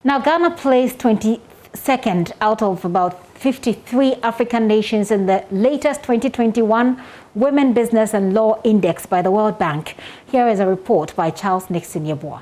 Now, Ghana placed 22nd out of about 53 African nations in the latest 2021 Women Business and Law Index by the World Bank. Here is a report by Charles Nixon Yeboah.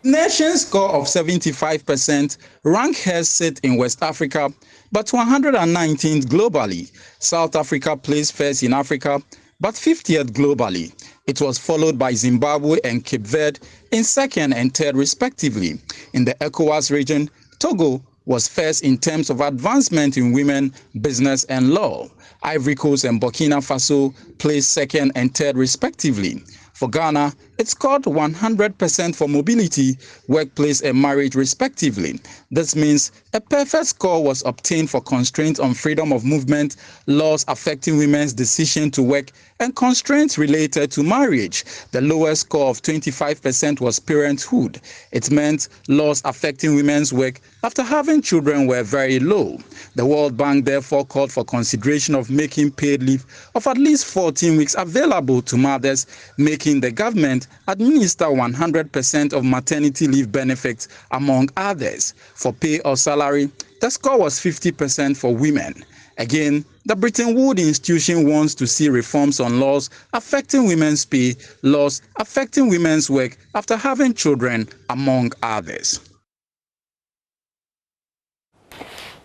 Nation's score of 75% rank her sit in West Africa, but 119th globally. South Africa placed first in Africa, but 50th globally. It was followed by Zimbabwe and Cape Verde in second and third respectively. In the ECOWAS region, Togo was first in terms of advancement in women, business and law. Ivory Coast and Burkina Faso placed second and third respectively. For Ghana, it scored 100% for mobility, workplace and marriage respectively. This means a perfect score was obtained for constraints on freedom of movement, laws affecting women's decision to work, and constraints related to marriage. The lowest score of 25% was parenthood. It meant laws affecting women's work after having children were very low. The World Bank therefore called for consideration of making paid leave of at least 14 weeks available to mothers, making the government administer 100% of maternity leave benefits, among others. For pay or salary, the score was 50% for women. Again, the Bretton Woods institution wants to see reforms on laws affecting women's pay, laws affecting women's work after having children, among others.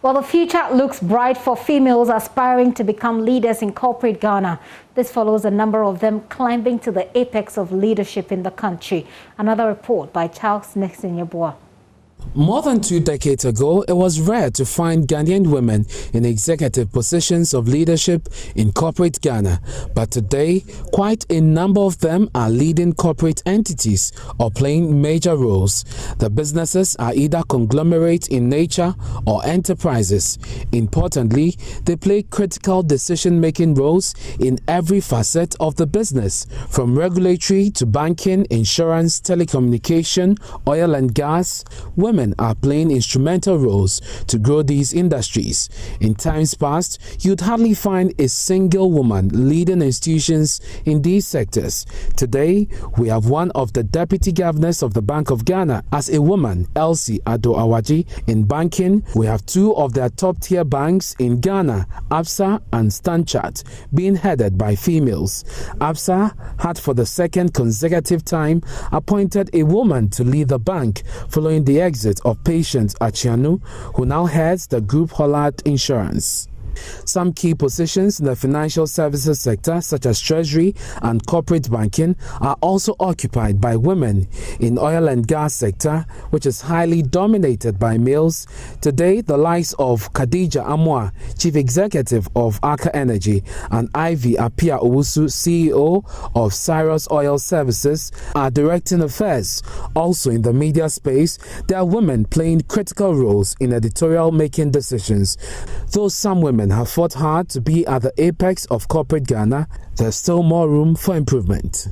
Well, the future looks bright for females aspiring to become leaders in corporate Ghana. This follows a number of them climbing to the apex of leadership in the country. Another report by Charles Nixon Yeboah. More than 2 decades ago, it was rare to find Ghanaian women in executive positions of leadership in corporate Ghana. But today, quite a number of them are leading corporate entities or playing major roles. The businesses are either conglomerate in nature or enterprises. Importantly, they play critical decision-making roles in every facet of the business, from regulatory to banking, insurance, telecommunication, oil and gas. Women are playing instrumental roles to grow these industries. In times past, you'd hardly find a single woman leading institutions in these sectors. Today, we have one of the deputy governors of the Bank of Ghana as a woman, Elsie Ado-Awaji. In banking, we have 2 of their top-tier banks in Ghana, ABSA and Stanchart, being headed by females. ABSA had for the second consecutive time appointed a woman to lead the bank following the exit of Patience Achianu, who now heads the group Hollard Insurance. Some key positions in the financial services sector, such as treasury and corporate banking, are also occupied by women. In oil and gas sector, which is highly dominated by males, today the likes of Khadija Amwa, chief executive of Aker Energy, and Ivy Apia Owusu, CEO of Cyrus Oil Services, are directing affairs. Also in the media space, there are women playing critical roles in editorial making decisions. Though some women have fought hard to be at the apex of corporate Ghana, there's still more room for improvement.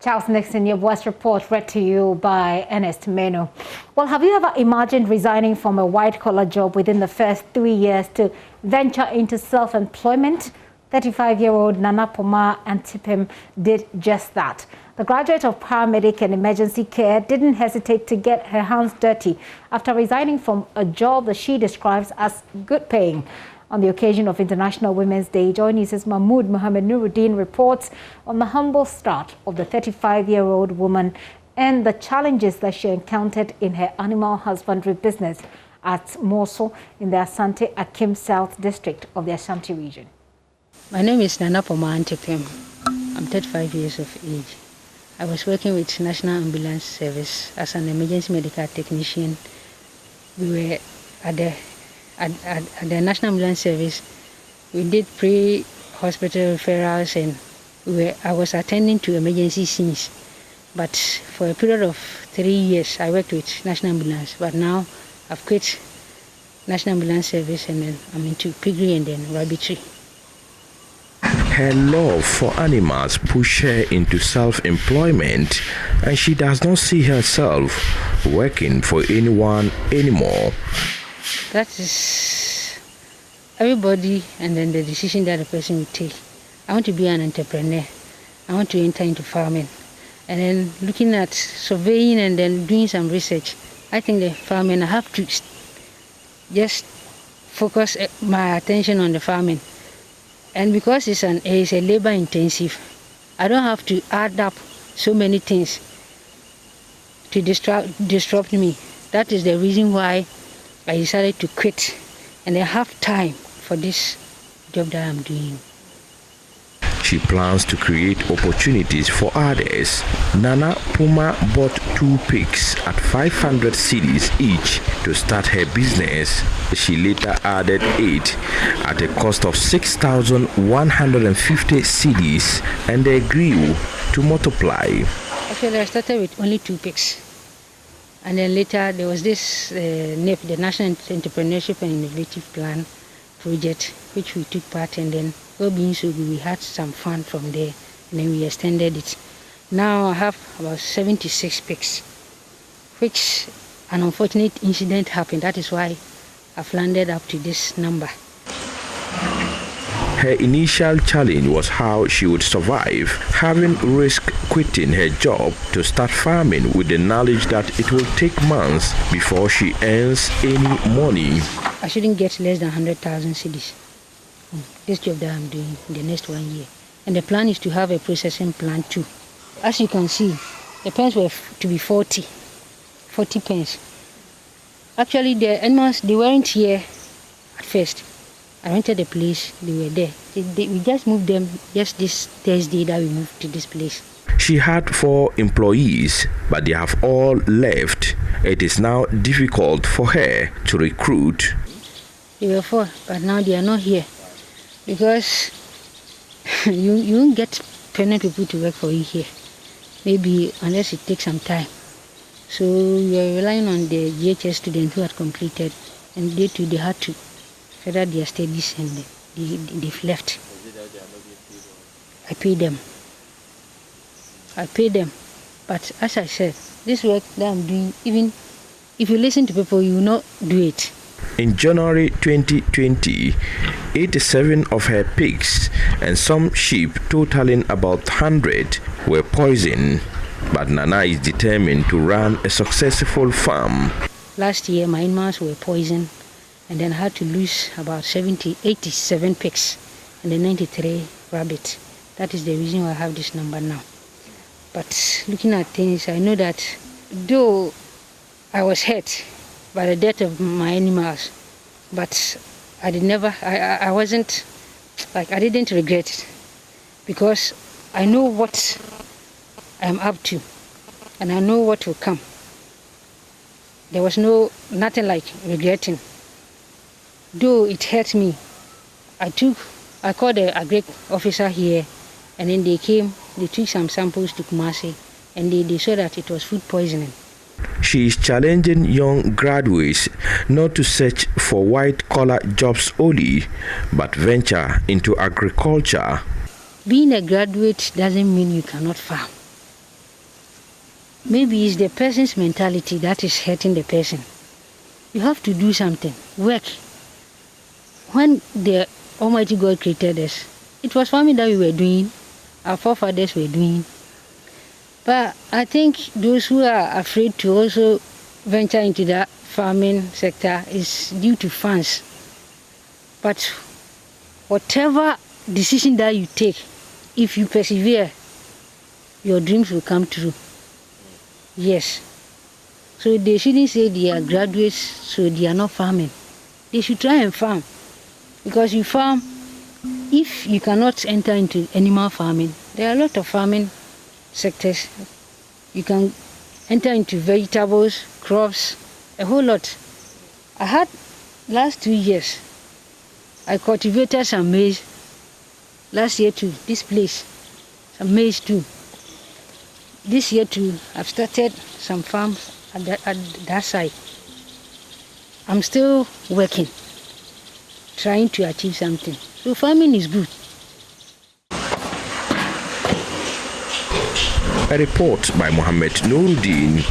Charles Nixon, your voice report read to you by Ernest Menu. Well, have you ever imagined resigning from a white-collar job within the first 3 years to venture into self-employment? 35-year-old Nana Poma Antipim did just that. The graduate of paramedic and emergency care didn't hesitate to get her hands dirty after resigning from a job that she describes as good paying. On the occasion of International Women's Day, JoyNews' Mahmoud Mohamed Nuruddin reports on the humble start of the 35-year-old woman and the challenges that she encountered in her animal husbandry business at Moso in the Asante Akim South district of the Ashanti region. My name is Nana Poma Antipim. I'm 35 years of age. I was working with National Ambulance Service as an emergency medical technician. We were at the National Ambulance Service. We did pre-hospital referrals and I was attending to emergency scenes. But for a period of 3 years, I worked with National Ambulance. But now I've quit National Ambulance Service and then I'm into piggery and then rabbitry. Her love for animals pushed her into self-employment, and she does not see herself working for anyone anymore. That is everybody and then the decision that the person will take. I want to be an entrepreneur. I want to enter into farming. and then looking at surveying and then doing some research, I think the farming, I have to just focus my attention on the farming. And because it's a labor intensive, I don't have to add up so many things to disrupt me. That is the reason why I decided to quit and then have time for this job that I'm doing. She plans to create opportunities for others. Nana Puma bought 2 pigs at 500 cedis each to start her business. She later added 8 at a cost of 6,150 cedis, and they grew to multiply. Actually, I started with only 2 pigs. And then later there was this NEP, the National Entrepreneurship and Innovative Plan project, which we took part in. Then being so good, we had some fun from there, and then we extended it. Now I have about 76 pigs, which an unfortunate incident happened. That is why I've landed up to this number. Her initial challenge was how she would survive, having risked quitting her job to start farming with the knowledge that it will take months before she earns any money. I shouldn't get less than 100,000 cedis. This job that I'm doing in the next 1 year. And the plan is to have a processing plant too. As you can see, the pens were to be 40 pens. Actually, the animals, they weren't here at first. I rented the place, they were there. We just moved them just this Thursday that we moved to this place. She had 4 employees, but they have all left. It is now difficult for her to recruit. They were 4, but now they are not here. Because you won't get permanent people to work for you here. Maybe unless it takes some time. So we are relying on the GHS students who had completed, and they too, they had to further their studies, and they've left. I pay them. But as I said, this work that I'm doing, even if you listen to people, you will not do it. In January 2020, 87 of her pigs and some sheep totaling about 100 were poisoned. But Nana is determined to run a successful farm. Last year, my animals were poisoned, and then I had to lose about 87 pigs and then 93 rabbits. That is the reason why I have this number now. But looking at things, I know that though I was hurt by the death of my animals, but I didn't regret it, because I know what I'm up to and I know what will come. There was nothing like regretting. Though it hurt me, I called the agric officer here, and then they came, they took some samples to Kumasi, and they saw that it was food poisoning. She is challenging young graduates not to search for white-collar jobs only, but venture into agriculture. Being a graduate doesn't mean you cannot farm. Maybe it's the person's mentality that is hurting the person. You have to do something, work. When the Almighty God created us, it was farming that we were doing, our forefathers were doing. But I think those who are afraid to also venture into that farming sector is due to funds. But whatever decision that you take, if you persevere, your dreams will come true. Yes. So they shouldn't say they are graduates, so they are not farming. They should try and farm. Because you farm, if you cannot enter into animal farming, there are a lot of farming sectors. You can enter into vegetables, crops, a whole lot. I had last 2 years, I cultivated some maize. Last year too, this place, some maize too. This year too, I've started some farms at that side. I'm still working, trying to achieve something. So farming is good. A report by Mohammed Nuruddin.